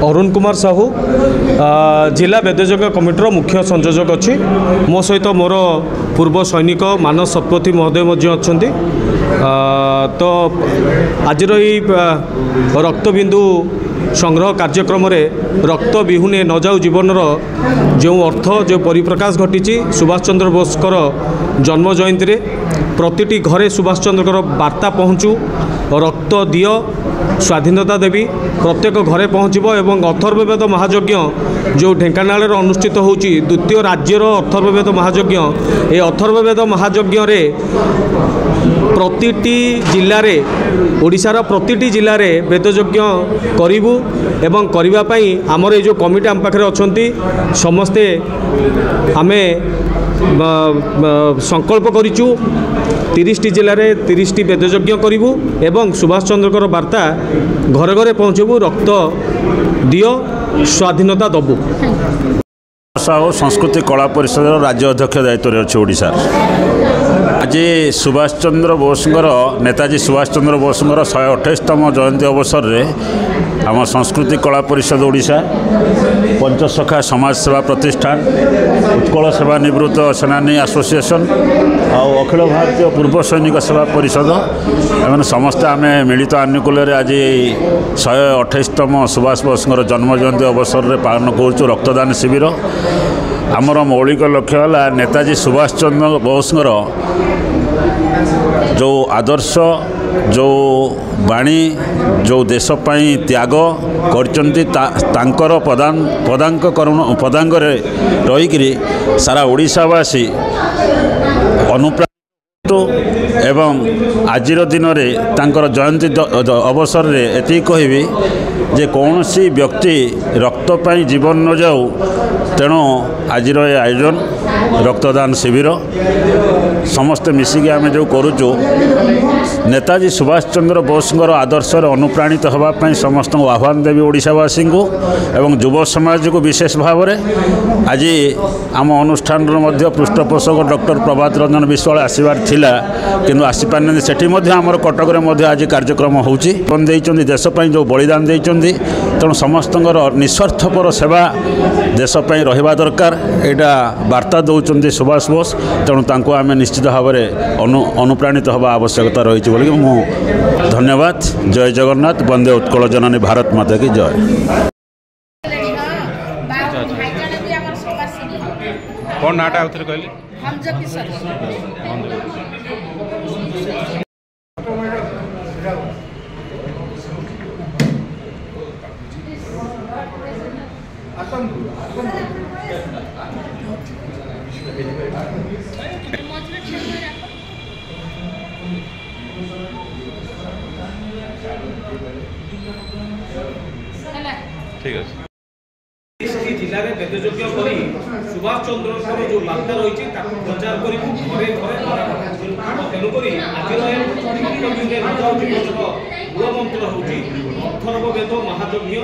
अरुण कुमार साहू जिला वेदयज्ञ कमिटर मुख्य संयोजक अच्छी मो सहित मोर पूर्व सैनिक मानस शतपथी महोदय अच्छा तो आज रक्तबिंदु संग्रह कार्यक्रम रक्त विहुने न जाऊ जीवनर जो अर्थ जो परिप्रकाश घटी सुभाष चंद्र बोसकर जन्म जयंती प्रतिटी घरे सुभाष चंद्र वार्ता पहुँचू रक्त दिय स्वाधीनता देवी प्रत्येक घरे पहुँचब एवं अथर्ववेद महायज्ञ जो ढेंकानाल अनुष्ठित होची द्वितीय राज्यर अथर्ववेद महायज्ञ ए अथर्ववेद महायज्ञ प्रतिटी जिल्लार ओडिशार प्रतिटी जिल्लार वेदयज्ञ करिबु एवं करिबा पई हमर ए जो कमिटी आम पाखरे अछंती समस्ते आमे संकल्प करिचु 30टी जिले में 30टी वेदयज्ञ करूँ एवं सुभाष चंद्र वार्ता घरे घरे पहुँचबू रक्त दियो स्वाधीनता दबू। संस्कृति कला परिषद राज्य अध्यक्ष दायित्व अच्छे ओडिशा आज सुभाष चंद्र बोसଙ୍କର नेताजी सुभाष चंद्र बोसଙ୍କର 128तम जयंती अवसर में आम संस्कृति कला परिषद ओडिशा पंचसखा समाज सेवा प्रतिष्ठान उत्कल सेवा निवृत्त सेनानी एसोसिएशन और अखिल भारतीय पूर्व सैनिक सेवा परिषद एवं समस्त आम मिलित आनुकूल्य आज 128तम सुभाष बोसଙ୍କର जन्म जयंती अवसर में पालन करूँ रक्तदान शिविर आमर मौलिक लक्ष्य है नेताजी सुभाष चंद्र बोसଙ୍କର जो आदर्श जो बाणी जो देशपाई त्याग कर पदांग रहीकि सारा ओडिशावासी अनुप्राणित एवं आजिर दिन में तांकर जयंती अवसर में एति कहबी जे कौन सी व्यक्ति रक्त पाई जीवन न जाऊ तेणु आजिर आयोजन रक्तदान शिविर समस्ते मिसिकी आम जो करुचु नेताजी सुभाष चंद्र बोसଙ୍କର आदर्श अनुप्राणित होगापी समस्त आह्वान देवी ओडिशावासी को एवं युव समाज को विशेष भाव में आज आम अनुष्ठान पृष्ठपोषक डॉक्टर प्रभात रंजन विश्वाल आसबार थिला किंतु आसीपारे सेठी आमर कटक आज कार्यक्रम होची देशपाई जो बलिदान देइचंदी तेणु समस्त निस्वार्थपर सेवा देशपाई रहिबा दरकार एटा वार्ता दौरान सुभाष बोस तेणु तांको आम निश्चित भाव में अनुप्राणित हवा आवश्यकता रही बोली मु धन्यवाद। जय जगन्नाथ वंदे उत्कल जननी भारत माता की जय। कौन नाटा उतर कहली ठीक है जिले में वेदयज्ञ करी सुभाष चंद्र जो वार्ता रही प्रचार करूँ घरे घरे तेणुक आज मूल मंत्र हूँ अथर्ववेद महायज्ञ।